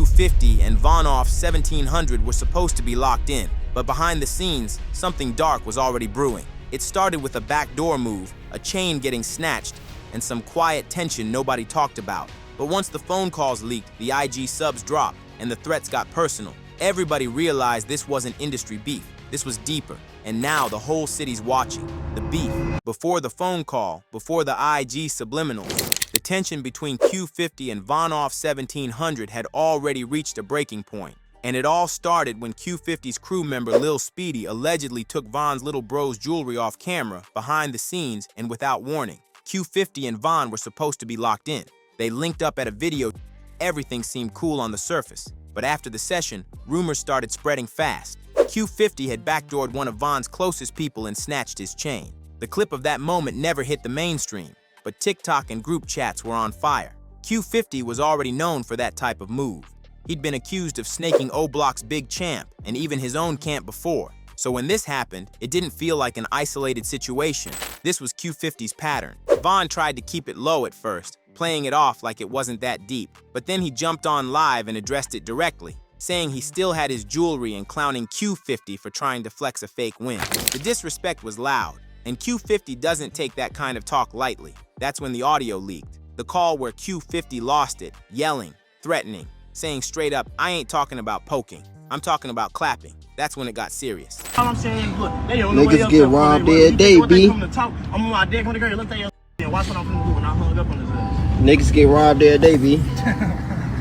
Q50 and Vonoff 1700 were supposed to be locked in, but behind the scenes, something dark was already brewing. It started with a backdoor move, a chain getting snatched, and some quiet tension nobody talked about. But once the phone calls leaked, the IG subs dropped, and the threats got personal. Everybody realized this wasn't industry beef. This was deeper, and now the whole city's watching. The beef. Before the phone call, before the IG subliminals, the tension between Q50 and Vonoff 1700 had already reached a breaking point. And it all started when Q50's crew member Lil Speedy allegedly took Von's little bro's jewelry off camera, behind the scenes, and without warning. Q50 and Von were supposed to be locked in. They linked up at a video. Everything seemed cool on the surface. But after the session, rumors started spreading fast. Q50 had backdoored one of Von's closest people and snatched his chain. The clip of that moment never hit the mainstream, but TikTok and group chats were on fire. Q50 was already known for that type of move. He'd been accused of snaking O-Block's Big Champ and even his own camp before. So when this happened, it didn't feel like an isolated situation. This was Q50's pattern. Von tried to keep it low at first, playing it off like it wasn't that deep. But then he jumped on live and addressed it directly, saying he still had his jewelry and clowning Q50 for trying to flex a fake win. The disrespect was loud, and Q50 doesn't take that kind of talk lightly. That's when the audio leaked. The call where Q50 lost it, yelling, threatening, saying straight up, "I ain't talking about poking, I'm talking about clapping." That's when it got serious. All I'm saying, look, they don't know niggas get robbed every day, B. I'm on my dick on the girl, let they watch what I'm finna do when I hung up on this ass. Niggas get robbed every day, B.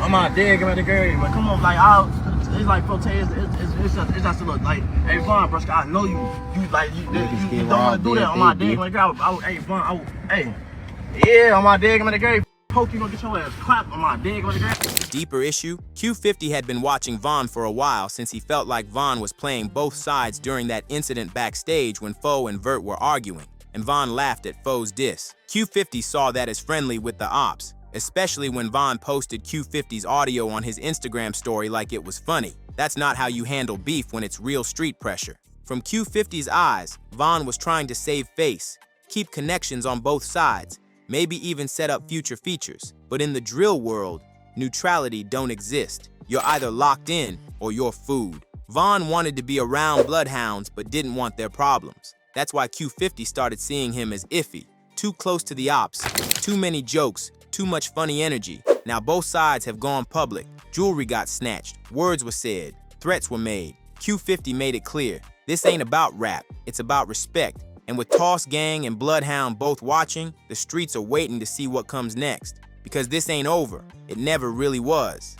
I'm my dick on the girl, but come on, like, it's like protest, it's just a look, like, hey, Von, bro, I know you don't want to do that on my dick on the girl. Hey, Von, hey, yeah, on my dick on the girl. Poke, you gonna get your ass clapped on my dick on the girl. Deeper issue, Q50 had been watching Von for a while since he felt like Von was playing both sides during that incident backstage when Foe and Vert were arguing, and Von laughed at Foe's diss. Q50 saw that as friendly with the ops, especially when Von posted Q50's audio on his Instagram story like it was funny. That's not how you handle beef when it's real street pressure. From Q50's eyes, Von was trying to save face, keep connections on both sides, maybe even set up future features. But in the drill world, neutrality don't exist. You're either locked in or you're food. Von wanted to be around Bloodhounds but didn't want their problems. That's why Q50 started seeing him as iffy, too close to the ops, too many jokes, too much funny energy. Now both sides have gone public. Jewelry got snatched, words were said, threats were made. Q50 made it clear, this ain't about rap, it's about respect. And with Toss Gang and Bloodhound both watching, the streets are waiting to see what comes next. Because this ain't over. It never really was.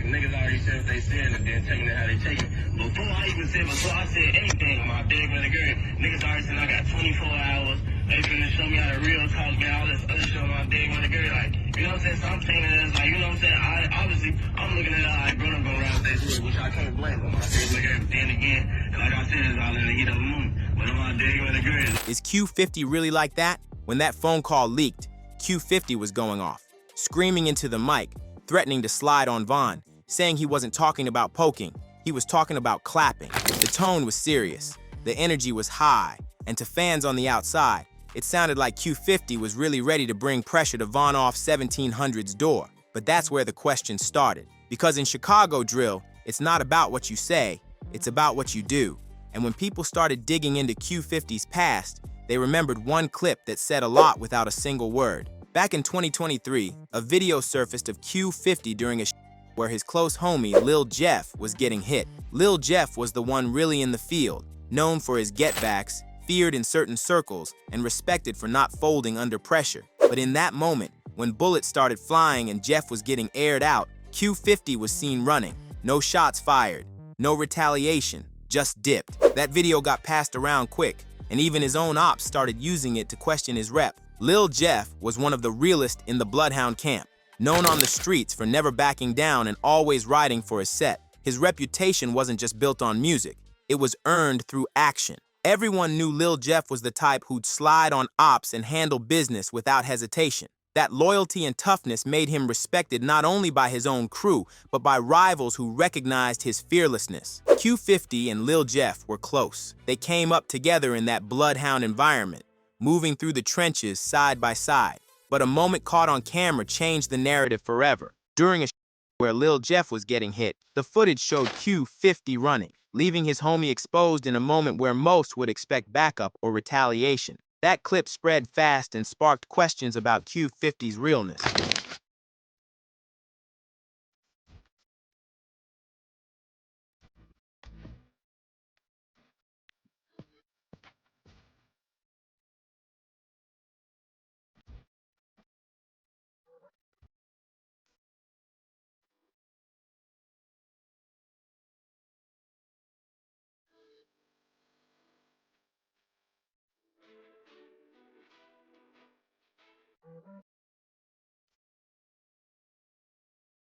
Niggas already said what they said and then taking it how they take it. Before I said anything on my dick with a girl, niggas already said I got 24 hours. They finna show me how to real talk, get all this other shit on my dick with a girl. Like, you know what I'm saying? So I'm taking it as like, you know what I'm saying? Obviously, I'm looking at it like, bro, I'm gonna rap that shit, which I can't blame them. I dick with a girl, then again, like I said, it's all in the heat of the moment. But on my dick with a girl. Is Q50 really like that? When that phone call leaked, Q50 was going off, screaming into the mic, threatening to slide on Von, saying he wasn't talking about poking, he was talking about clapping. The tone was serious, the energy was high, and to fans on the outside, it sounded like Q50 was really ready to bring pressure to Vonoff 1700's door. But that's where the question started. Because in Chicago drill, it's not about what you say, it's about what you do. And when people started digging into Q50's past, they remembered one clip that said a lot without a single word. Back in 2023, a video surfaced of Q50 during a where his close homie, Lil Jeff, was getting hit. Lil Jeff was the one really in the field, known for his get-backs, feared in certain circles, and respected for not folding under pressure. But in that moment, when bullets started flying and Jeff was getting aired out, Q50 was seen running. No shots fired, no retaliation, just dipped. That video got passed around quick, and even his own ops started using it to question his rep. Lil Jeff was one of the realest in the Bloodhound camp, known on the streets for never backing down and always riding for his set. His reputation wasn't just built on music, it was earned through action. Everyone knew Lil Jeff was the type who'd slide on ops and handle business without hesitation. That loyalty and toughness made him respected not only by his own crew, but by rivals who recognized his fearlessness. Q50 and Lil Jeff were close. They came up together in that Bloodhound environment, moving through the trenches side by side. But a moment caught on camera changed the narrative forever. During a where Lil Jeff was getting hit, the footage showed Q50 running, leaving his homie exposed in a moment where most would expect backup or retaliation. That clip spread fast and sparked questions about Q50's realness.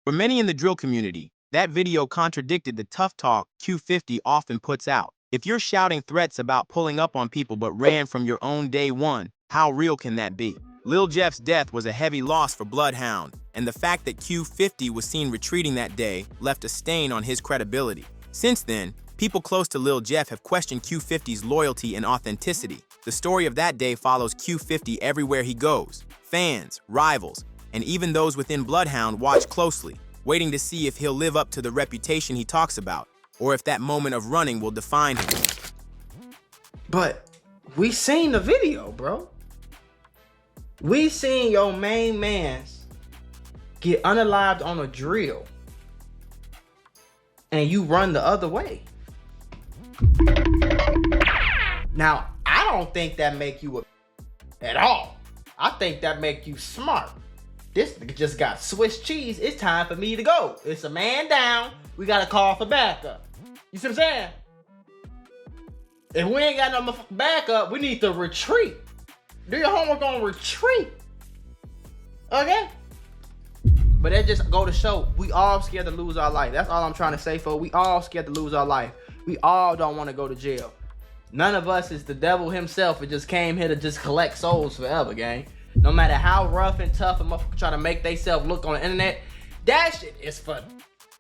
For many in the drill community, that video contradicted the tough talk Q50 often puts out. If you're shouting threats about pulling up on people but ran from your own day one, how real can that be? Lil Jeff's death was a heavy loss for Bloodhound, and the fact that Q50 was seen retreating that day left a stain on his credibility. Since then, people close to Lil Jeff have questioned Q50's loyalty and authenticity. The story of that day follows Q50 everywhere he goes. Fans, rivals, and even those within Bloodhound watch closely, waiting to see if he'll live up to the reputation he talks about, or if that moment of running will define him. But we seen the video, bro. We seen your main mans get unalived on a drill, and you run the other way. Now, I don't think that make you at all. I think that make you smart. This just got Swiss cheese. It's time for me to go. It's a man down. We got to call for backup. You see what I'm saying? If we ain't got no motherfucking backup, we need to retreat. Do your homework on retreat. Okay? But that just go to show we all scared to lose our life. That's all I'm trying to say, folks. We all scared to lose our life. We all don't want to go to jail. None of us is the devil himself. It just came here to just collect souls forever, gang. No matter how rough and tough a motherfucker try to make theyself look on the internet, that shit is funny.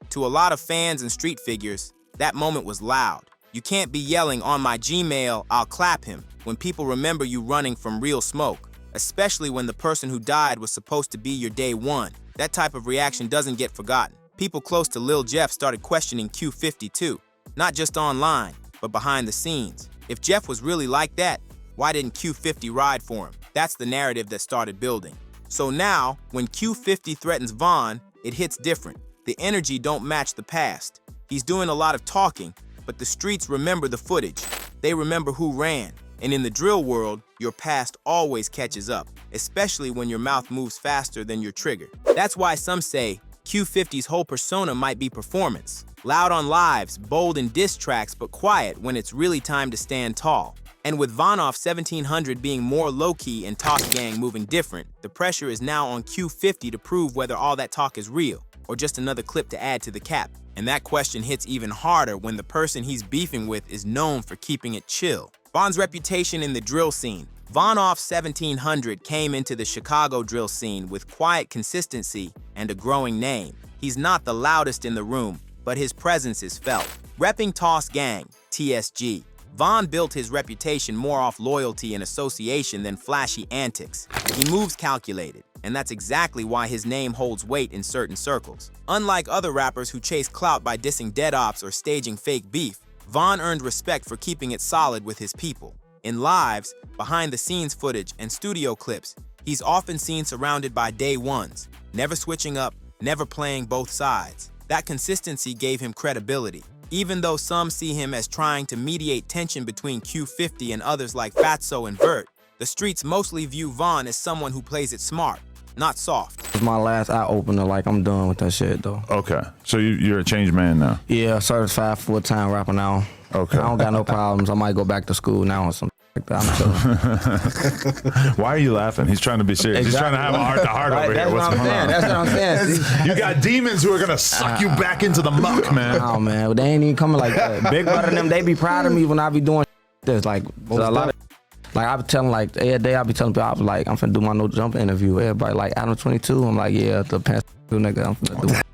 To a lot of fans and street figures, that moment was loud. You can't be yelling on my Gmail, I'll clap him, when people remember you running from real smoke, especially when the person who died was supposed to be your day one. That type of reaction doesn't get forgotten. People close to Lil Jeff started questioning Q50 too, not just online, but behind the scenes. If Jeff was really like that, why didn't Q50 ride for him? That's the narrative that started building. So now, when Q50 threatens Von, it hits different. The energy don't match the past. He's doing a lot of talking, but the streets remember the footage. They remember who ran. And in the drill world, your past always catches up, especially when your mouth moves faster than your trigger. That's why some say Q50's whole persona might be performance. Loud on lives, bold in diss tracks, but quiet when it's really time to stand tall. And with Vonoff 1700 being more low-key and Toss Gang moving different, the pressure is now on Q50 to prove whether all that talk is real, or just another clip to add to the cap. And that question hits even harder when the person he's beefing with is known for keeping it chill. Von's reputation in the drill scene. Vonoff 1700 came into the Chicago drill scene with quiet consistency and a growing name. He's not the loudest in the room, but his presence is felt. Repping Toss Gang, TSG, Von built his reputation more off loyalty and association than flashy antics. He moves calculated, and that's exactly why his name holds weight in certain circles. Unlike other rappers who chase clout by dissing dead ops or staging fake beef, Von earned respect for keeping it solid with his people. In lives, behind-the-scenes footage, and studio clips, he's often seen surrounded by day ones, never switching up, never playing both sides. That consistency gave him credibility. Even though some see him as trying to mediate tension between Q50 and others like Fatso and Vert, the streets mostly view Von as someone who plays it smart, not soft. It was my last eye opener, like I'm done with that shit though. Okay, so you're a changed man now? Yeah, certified full-time rapper now. Okay. I don't got no problems. I might go back to school now or something like that. I'm chilling. Why are you laughing? He's trying to be serious. Exactly. He's trying to have a heart-to-heart over That's here. what I'm saying. That's what I'm saying. You got demons who are gonna suck you back into the muck, man. Oh man, they ain't even coming like that. Big brother and them, they be proud of me when I be doing this. Like a lot of Like, I be telling, like, every day I be telling people, I was like, I'm finna do my no jump interview. Everybody like, Adam 22. I'm like, yeah, the pants nigga, I'm finna do it.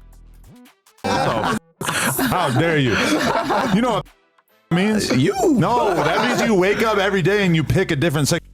How dare you? You know what means? You. No, that means you wake up every day and you pick a different section.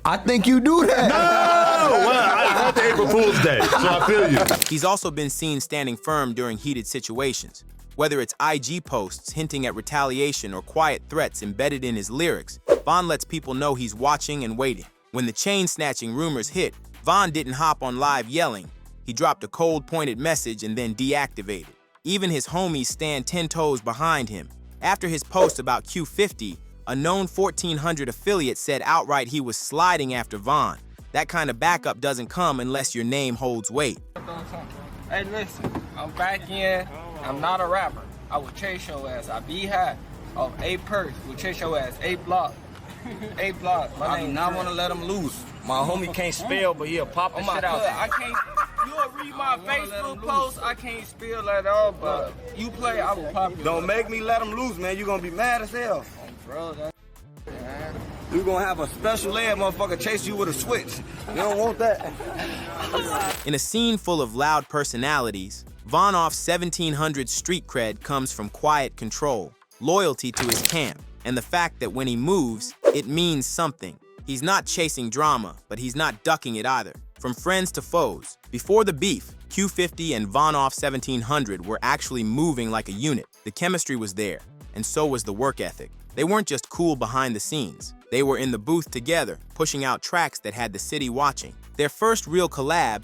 I think you do that. No! Well, I had the April Fool's Day, so I feel you. He's also been seen standing firm during heated situations. Whether it's IG posts hinting at retaliation or quiet threats embedded in his lyrics, Von lets people know he's watching and waiting. When the chain-snatching rumors hit, Von didn't hop on live yelling. He dropped a cold, pointed message and then deactivated. Even his homies stand 10 toes behind him. After his post about Q50, a known 1400 affiliate said outright he was sliding after Von. That kind of backup doesn't come unless your name holds weight. Hey, listen, I'm back in. I'm not a rapper. I will chase your ass. I be high off A purse. Will chase your ass. A block. A block. I do not want to let him loose. My homie can't spell, but he'll pop the shit out. I can't. You'll read my Facebook post. I can't spell at all, but you play, I will pop you. Don't make me let him loose, man. You're going to be mad as hell. Bro, you're going to have a special ed motherfucker chase you with a switch. You don't want that. In a scene full of loud personalities, Von Off's 1700 street cred comes from quiet control, loyalty to his camp, and the fact that when he moves, it means something. He's not chasing drama, but he's not ducking it either. From friends to foes, before the beef, Q50 and Von Off 1700 were actually moving like a unit. The chemistry was there, and so was the work ethic. They weren't just cool behind the scenes. They were in the booth together, pushing out tracks that had the city watching. Their first real collab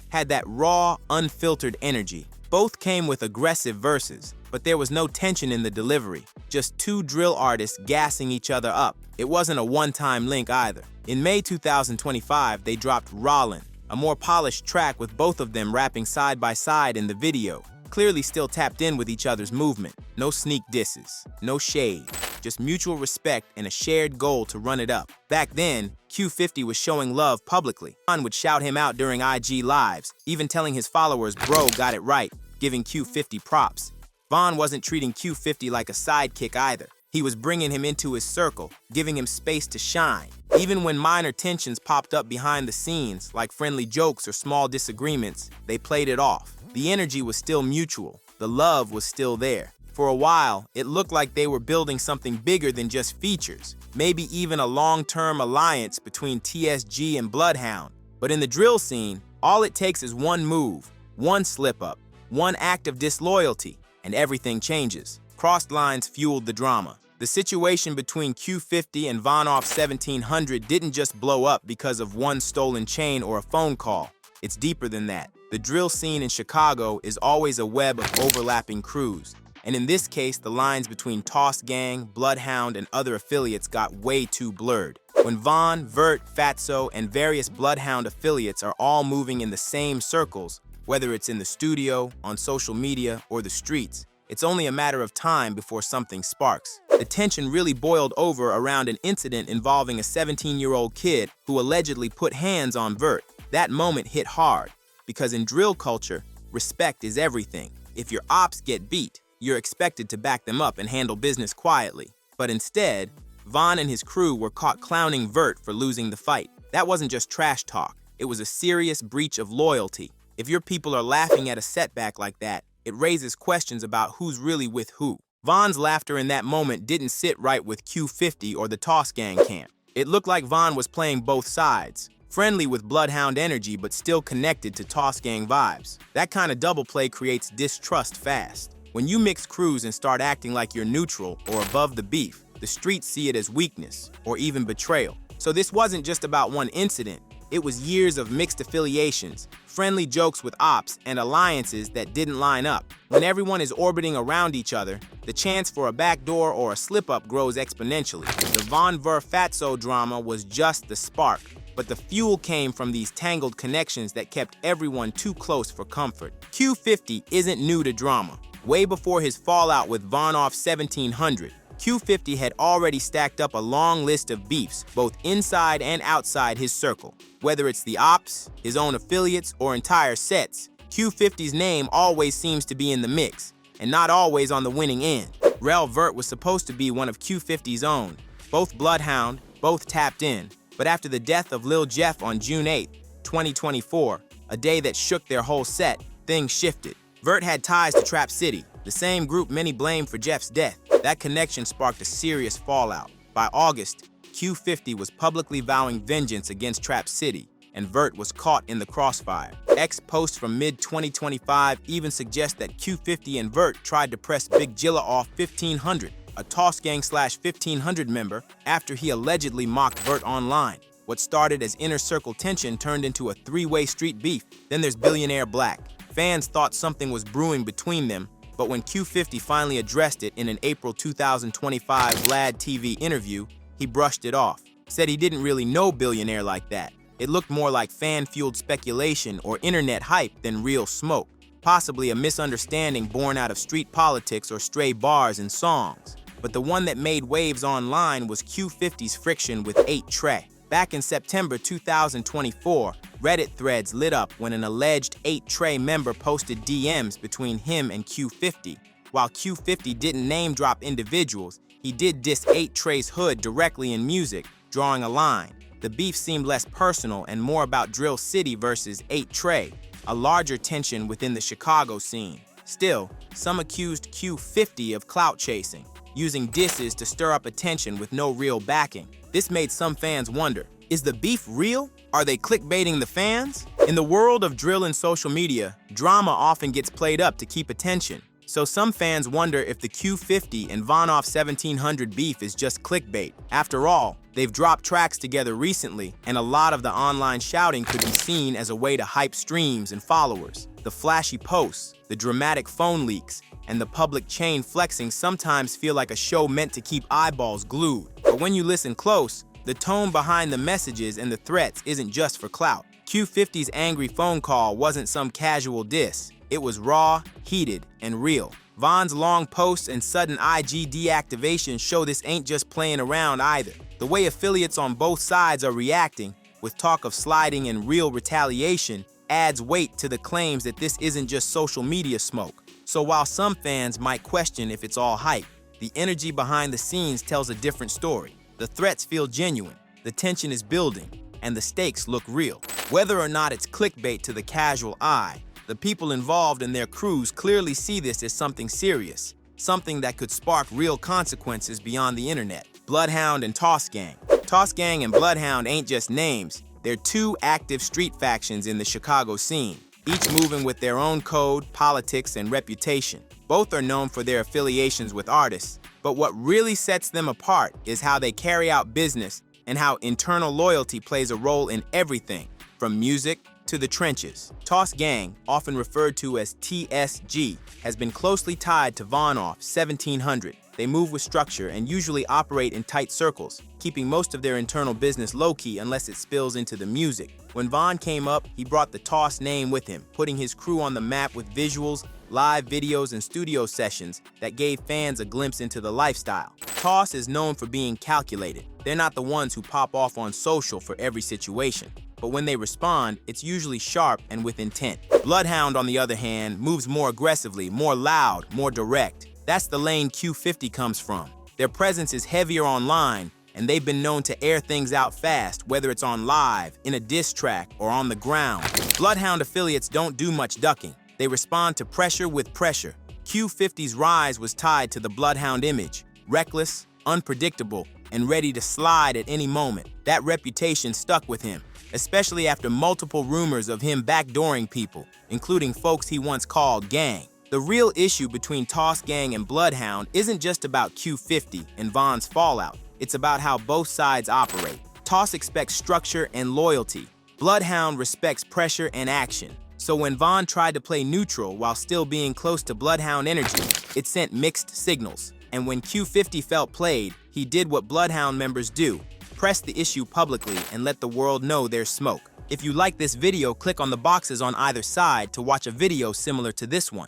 had that raw, unfiltered energy. Both came with aggressive verses, but there was no tension in the delivery. Just two drill artists gassing each other up. It wasn't a one-time link either. In May 2025, they dropped Rollin', a more polished track with both of them rapping side by side in the video. Clearly still tapped in with each other's movement. No sneak disses, no shade, just mutual respect and a shared goal to run it up. Back then, Q50 was showing love publicly. Von would shout him out during IG lives, even telling his followers bro got it right, giving Q50 props. Von wasn't treating Q50 like a sidekick either. He was bringing him into his circle, giving him space to shine. Even when minor tensions popped up behind the scenes, like friendly jokes or small disagreements, they played it off. The energy was still mutual. The love was still there. For a while, it looked like they were building something bigger than just features, maybe even a long-term alliance between TSG and Bloodhound. But in the drill scene, all it takes is one move, one slip-up, one act of disloyalty, and everything changes. Crossed lines fueled the drama. The situation between Q50 and Von Off 1700 didn't just blow up because of one stolen chain or a phone call. It's deeper than that. The drill scene in Chicago is always a web of overlapping crews. And in this case, the lines between Toss Gang, Bloodhound, and other affiliates got way too blurred. When Von, Vert, Fatso, and various Bloodhound affiliates are all moving in the same circles, whether it's in the studio, on social media, or the streets, it's only a matter of time before something sparks. The tension really boiled over around an incident involving a 17-year-old kid who allegedly put hands on Vert. That moment hit hard, because in drill culture, respect is everything. If your ops get beat, you're expected to back them up and handle business quietly. But instead, Von and his crew were caught clowning Vert for losing the fight. That wasn't just trash talk. It was a serious breach of loyalty. If your people are laughing at a setback like that, it raises questions about who's really with who. Von's laughter in that moment didn't sit right with Q50 or the Toss Gang camp. It looked like Von was playing both sides, friendly with Bloodhound energy but still connected to Toss Gang vibes. That kind of double play creates distrust fast. When you mix crews and start acting like you're neutral or above the beef, the streets see it as weakness or even betrayal. So this wasn't just about one incident. It was years of mixed affiliations, friendly jokes with ops, and alliances that didn't line up. When everyone is orbiting around each other, the chance for a backdoor or a slip-up grows exponentially. The Von Ver Fatso drama was just the spark, but the fuel came from these tangled connections that kept everyone too close for comfort. Q50 isn't new to drama. Way before his fallout with Von Off 1700, Q50 had already stacked up a long list of beefs, both inside and outside his circle. Whether it's the ops, his own affiliates, or entire sets, Q50's name always seems to be in the mix, and not always on the winning end. Rel Vert was supposed to be one of Q50's own, Both Bloodhound, both tapped in, but after the death of Lil Jeff on June 8, 2024, a day that shook their whole set, things shifted. Vert had ties to Trap City, the same group many blame for Jeff's death. That connection sparked a serious fallout. By August, Q50 was publicly vowing vengeance against Trap City, and Vert was caught in the crossfire. Posts from mid-2025 even suggest that Q50 and Vert tried to press Big Jilla off 1500, a Toss Gang /1500 member, after he allegedly mocked Vert online. What started as inner circle tension turned into a three-way street beef. Then there's Billionaire Black. Fans thought something was brewing between them, but when Q50 finally addressed it in an April 2025 Vlad TV interview, he brushed it off. Said he didn't really know Billionaire like that. It looked more like fan-fueled speculation or internet hype than real smoke, possibly a misunderstanding born out of street politics or stray bars and songs. But the one that made waves online was Q50's friction with 8 Trey. Back in September 2024, Reddit threads lit up when an alleged 8 Trey member posted DMs between him and Q50. While Q50 didn't name-drop individuals, he did diss 8 Trey's hood directly in music, drawing a line. The beef seemed less personal and more about Drill City versus 8 Trey, a larger tension within the Chicago scene. Still, some accused Q50 of clout chasing, using disses to stir up attention with no real backing. This made some fans wonder, is the beef real? Are they clickbaiting the fans? In the world of drill and social media, drama often gets played up to keep attention. So some fans wonder if the Q50 and Vonoff 1700 beef is just clickbait. After all, they've dropped tracks together recently, and a lot of the online shouting could be seen as a way to hype streams and followers. The flashy posts, the dramatic phone leaks, and the public chain flexing sometimes feel like a show meant to keep eyeballs glued. But when you listen close, the tone behind the messages and the threats isn't just for clout. Q50's angry phone call wasn't some casual diss. It was raw, heated, and real. Von's long posts and sudden IG deactivation show this ain't just playing around either. The way affiliates on both sides are reacting, with talk of sliding and real retaliation, adds weight to the claims that this isn't just social media smoke. So while some fans might question if it's all hype, the energy behind the scenes tells a different story. The threats feel genuine, the tension is building, and the stakes look real. Whether or not it's clickbait to the casual eye, the people involved and their crews clearly see this as something serious, something that could spark real consequences beyond the internet. Bloodhound and Toss Gang. Toss Gang and Bloodhound ain't just names, they're two active street factions in the Chicago scene, each moving with their own code, politics, and reputation. Both are known for their affiliations with artists, but what really sets them apart is how they carry out business and how internal loyalty plays a role in everything, from music to the trenches. Toss Gang, often referred to as TSG, has been closely tied to Vonoff 1700. They move with structure and usually operate in tight circles, keeping most of their internal business low-key unless it spills into the music. When Von came up, he brought the Toss name with him, putting his crew on the map with visuals, live videos, and studio sessions that gave fans a glimpse into the lifestyle. Toss is known for being calculated. They're not the ones who pop off on social for every situation, but when they respond, it's usually sharp and with intent. Bloodhound, on the other hand, moves more aggressively, more loud, more direct. That's the lane Q50 comes from. Their presence is heavier online, and they've been known to air things out fast, whether it's on live, in a diss track, or on the ground. Bloodhound affiliates don't do much ducking. They respond to pressure with pressure. Q50's rise was tied to the Bloodhound image, reckless, unpredictable, and ready to slide at any moment. That reputation stuck with him, especially after multiple rumors of him backdooring people, including folks he once called gang. The real issue between Toss Gang and Bloodhound isn't just about Q50 and Von's fallout. It's about how both sides operate. Toss expects structure and loyalty. Bloodhound respects pressure and action. So when Von tried to play neutral while still being close to Bloodhound energy, it sent mixed signals. And when Q50 felt played, he did what Bloodhound members do: press the issue publicly and let the world know there's smoke. If you like this video, click on the boxes on either side to watch a video similar to this one.